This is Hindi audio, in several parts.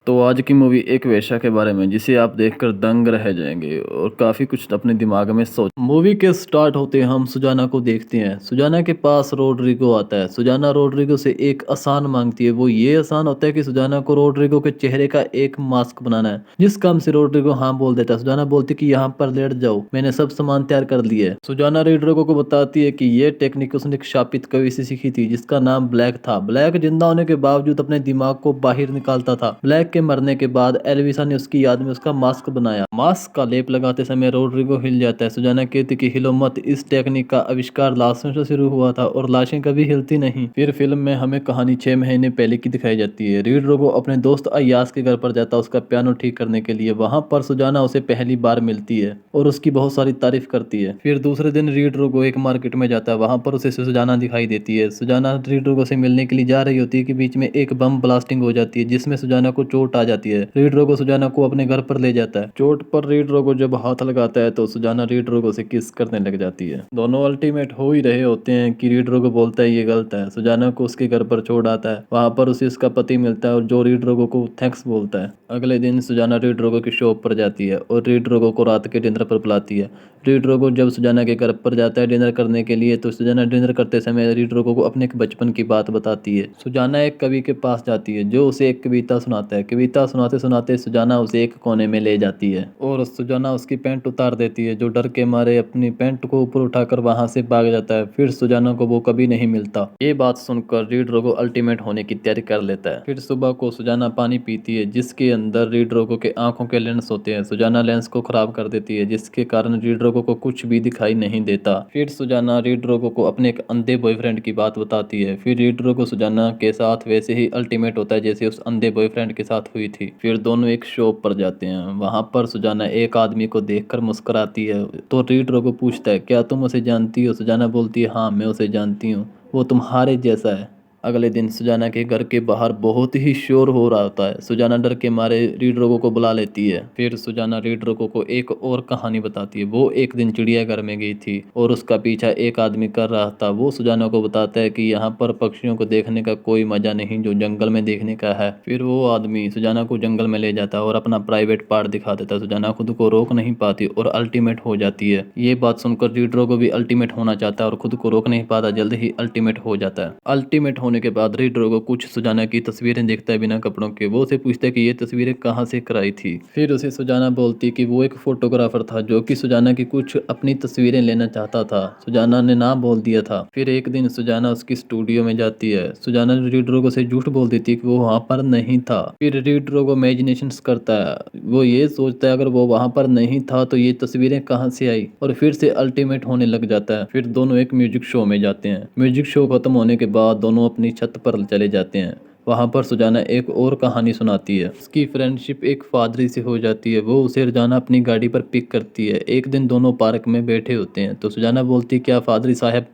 तो आज की मूवी एक वेश्या के बारे में जिसे आप देखकर दंग रह जाएंगे और काफी कुछ अपने दिमाग में सोच। मूवी के स्टार्ट होते हम सुजाना को देखते हैं। सुजाना के पास रोड्रिगो आता है। सुजाना रोड्रिगो से एक आसान मांगती है। वो ये आसान होता है कि सुजाना को रोड्रिगो के चेहरे का एक मास्क बनाना है, जिस काम से रोड्रिगो हाँ बोल देता है। सुजाना बोलती है कि यहाँ पर लेट जाओ, मैंने सब सामान तैयार कर लिया है। सुजाना रोड्रिगो को बताती है कि ये टेक्निक उसने एक शापित कवि से सीखी थी जिसका नाम ब्लैक था। ब्लैक जिंदा होने के बावजूद अपने दिमाग को बाहर निकालता था। ब्लैक के मरने के बाद एल्विसा ने उसकी याद में उसका मास्क बनाया। मास्क का लेप लगाते समय रोड्रिगो हिल जाता है। सुजाना कहती कि हिलो मत, इस टेक्निक का आविष्कार लाशों से शुरू हुआ था और लाशें कभी हिलती नहीं। फिर फिल्म में हमें कहानी 6 महीने पहले की दिखाई जाती है। रोड्रिगो अपने दोस्त अय्यास के घर पर जाता है उसका पियानो ठीक करने के लिए। वहां पर सुजाना उसे पहली बार मिलती है और उसकी बहुत सारी तारीफ करती है। फिर दूसरे दिन रोड्रिगो एक मार्केट में जाता है। वहां पर उसे सुजाना दिखाई देती है। सुजाना रोड्रिगो से मिलने के लिए जा रही होती है कि बीच में एक बम ब्लास्टिंग हो जाती है जिसमें सुजाना को चोट आ जाती है। रोड्रिगो सुजाना को अपने घर पर ले जाता है। चोट पर रोड्रिगो जब हाथ लगाता है तो सुजाना रोड्रिगो से किस करने लग जाती है। दोनों अल्टीमेट हो ही रहे होते हैं कि रोड्रिगो बोलता है ये गलत है। सुजाना को उसके घर पर छोड़ आता है। वहां पर उसे उसका पति मिलता है और जो रोड्रिगो को थैंक्स बोलता है। अगले दिन सुजाना रोड्रिगो की शॉप पर जाती है और रोड्रिगो को रात के डिनर पर बुलाती है। रोड्रिगो जब सुजाना के घर पर जाता है डिनर करने के लिए तो सुजाना डिनर करते समय रोड्रिगो को अपने बचपन की बात बताती है। सुजाना एक कवि के पास जाती है जो उसे एक कविता सुनाता है। कविता सुनाते सुनाते सुजाना उसे एक कोने में ले जाती है और सुजाना उसकी पैंट उतार देती है। जो डर के मारे अपनी पैंट को ऊपर उठाकर वहां से भाग जाता है। फिर सुजाना को वो कभी नहीं मिलता। ये बात सुनकर रोड्रिगो अल्टीमेट होने की तैयारी कर लेता है। फिर सुबह को सुजाना पानी पीती है जिसके अंदर रोड्रिगो के आंखों के लेंस होते हैं। सुजाना लेंस को खराब कर देती है जिसके कारण रोड्रिगो को कुछ भी दिखाई नहीं देता। फिर सुजाना रोड्रिगो को अपने एक अंधे बॉयफ्रेंड की बात बताती है। फिर रोड्रिगो सुजाना के साथ वैसे ही अल्टीमेट होता है जैसे उस अंधे बॉयफ्रेंड के साथ हुई थी। फिर दोनों एक शॉप पर जाते हैं। वहां पर सुजाना एक आदमी को देखकर मुस्कुराती है तो रोड्रिगो पूछता है क्या तुम उसे जानती हो। सुजाना बोलती है हाँ मैं उसे जानती हूँ, वो तुम्हारे जैसा है। अगले दिन सुजाना के घर के बाहर बहुत ही शोर हो रहा होता है। सुजाना डर के मारे रोड्रिगो को बुला लेती है। फिर सुजाना रोड्रिगो को एक और कहानी बताती है। वो एक दिन चिड़ियाघर में गई थी और उसका पीछा एक आदमी कर रहा था। वो सुजाना को बताता है कि यहाँ पर पक्षियों को देखने का कोई मजा नहीं जो जंगल में देखने का है। फिर वो आदमी सुजाना को जंगल में ले जाता है और अपना प्राइवेट पार्ट दिखा देता है। सुजाना खुद को रोक नहीं पाती और अल्टीमेट हो जाती है। ये बात सुनकर रोड्रिगो भी अल्टीमेट होना चाहता है और खुद को रोक नहीं पाता, जल्द ही अल्टीमेट हो जाता है। अल्टीमेट होने के बाद रोड्रिगो कुछ सुजाना की तस्वीरें देखता है बिना कपड़ों के। वो उसे पूछता है कि ये तस्वीरें कहाँ से कराई थी। फिर उसे सुजाना बोलती कि वो एक फोटोग्राफर था जो कि सुजाना की कुछ अपनी तस्वीरें लेना चाहता था। सुजाना ने ना बोल दिया था। फिर एक दिन सुजाना उसकी स्टूडियो में जाती है। सुजाना रोड्रिगो से झूठ बोल देती है कि वो वहां पर नहीं था। फिर रोड्रिगो इमेजिनेशन करता है। वो ये सोचता है अगर वो वहां पर नहीं था तो ये तस्वीरें कहाँ से आई और फिर से अल्टीमेट होने लग जाता है। फिर दोनों एक म्यूजिक शो में जाते हैं। म्यूजिक शो खत्म होने के बाद दोनों अपनी छत पर चले जाते हैं। वहां पर सुजाना एक और कहानी सुनाती है। उसकी फ्रेंडशिप एक फादरी से हो जाती है। वो उसे रोजाना अपनी गाड़ी पर पिक करती है। एक दिन दोनों पार्क में बैठे होते हैं तो सुजाना बोलती है क्या फादरी साहब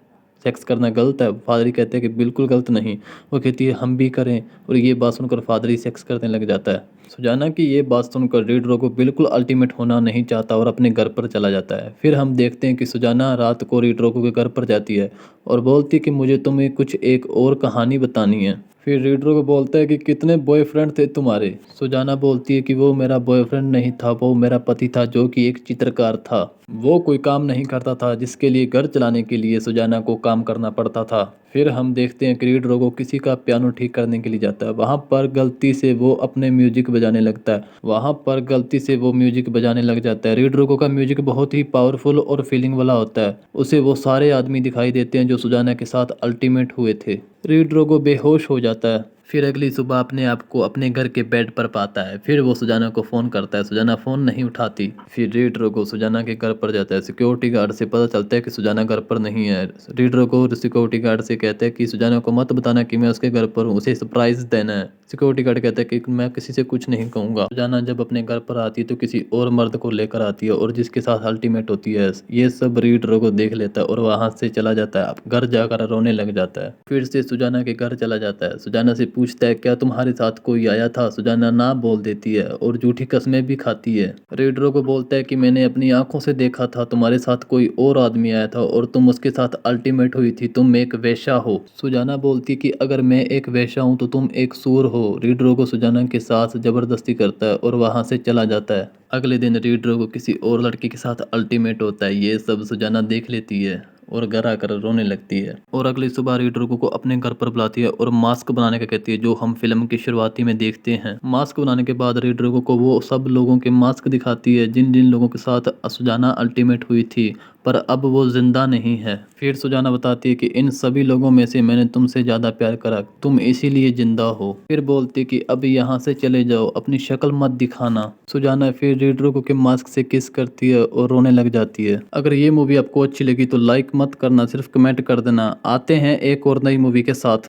सेक्स करना गलत है। फादरी कहते हैं कि बिल्कुल गलत नहीं। वो कहती है हम भी करें और ये बात सुनकर फादरी सेक्स करने लग जाता है। सुजाना की ये बात सुनकर रोड्रिगो बिल्कुल अल्टीमेट होना नहीं चाहता और अपने घर पर चला जाता है। फिर हम देखते हैं कि सुजाना रात को रोड्रिगो के घर पर जाती है और बोलती है कि मुझे तुम्हें कुछ एक और कहानी बतानी है। फिर रोड्रिगो बोलता है कि कितने बॉयफ्रेंड थे तुम्हारे। सुजाना बोलती है कि वो मेरा बॉयफ्रेंड नहीं था, वो मेरा पति था जो कि एक चित्रकार था। वो कोई काम नहीं करता था जिसके लिए घर चलाने के लिए सुजाना को काम करना पड़ता था। फिर हम देखते हैं कि रोड्रिगो किसी का पियानो ठीक करने के लिए जाता है। वहां पर गलती से वो अपने म्यूजिक बजाने लगता है। वहां पर गलती से वो म्यूजिक बजाने लग जाता है। रोड्रिगो का म्यूजिक बहुत ही पावरफुल और फीलिंग वाला होता है। उसे वो सारे आदमी दिखाई देते हैं जो सुजाना के साथ अल्टीमेट हुए थे। रोड्रिगो बेहोश हो जाता है। फिर अगली सुबह अपने आप को अपने घर के बेड पर पाता है। फिर वो सुजाना को फोन करता है। सुजाना फोन नहीं उठाती। फिर रोड्रिगो सुजाना के घर पर जाता है। सिक्योरिटी गार्ड से पता चलता है कि सुजाना घर पर नहीं है। रोड्रिगो सिक्योरिटी गार्ड से कहता है कि सुजाना को मत बताना कि मैं उसके घर पर हूँ, उसे सरप्राइज देना है। सिक्योरिटी गार्ड कहता है कि मैं किसी से कुछ नहीं कहूंगा। सुजाना जब अपने घर पर आती है तो किसी और मर्द को लेकर आती है और जिसके साथ अल्टीमेट होती है। ये सब रोड्रिगो देख लेता है और वहां से चला जाता है। घर जाकर रोने लग जाता है। फिर से सुजाना के घर चला जाता है। सुजाना से पूछता है क्या तुम्हारे साथ कोई आया था। सुजाना ना बोल देती है और झूठी कस्में भी खाती है। रीडरो को बोलता है कि मैंने अपनी आंखों से देखा था तुम्हारे साथ कोई और आदमी आया था और तुम उसके साथ अल्टीमेट हुई थी, तुम एक वेश्या हो। सुजाना बोलती कि अगर मैं एक वेश्या हूँ तो तुम एक सूर हो। रीडरो को सुजाना के साथ जबरदस्ती करता है और वहां से चला जाता है। अगले दिन रीडरो को किसी और लड़के के साथ अल्टीमेट होता है। ये सब सुजाना देख लेती है और घर आकर रोने लगती है और अगली सुबह रीडरो को अपने घर पर बुलाती है और मास्क बनाने का कहती है, जो हम फिल्म की शुरुआती में देखते हैं। मास्क बनाने के बाद रीडरो को वो सब लोगों के मास्क दिखाती है जिन जिन लोगों के साथ सुजाना अल्टीमेट हुई थी, पर अब वो जिंदा नहीं है। फिर सुजाना बताती है कि इन सभी लोगों में से मैंने तुमसे ज्यादा प्यार करा, तुम इसीलिए जिंदा हो। फिर बोलती कि अब यहाँ से चले जाओ, अपनी शक्ल मत दिखाना। सुजाना फिर रीडरो को के मास्क से किस करती है और रोने लग जाती है। अगर ये मूवी आपको अच्छी लगी तो लाइक मत करना, सिर्फ कमेंट कर देना। आते हैं एक और नई मूवी के साथ।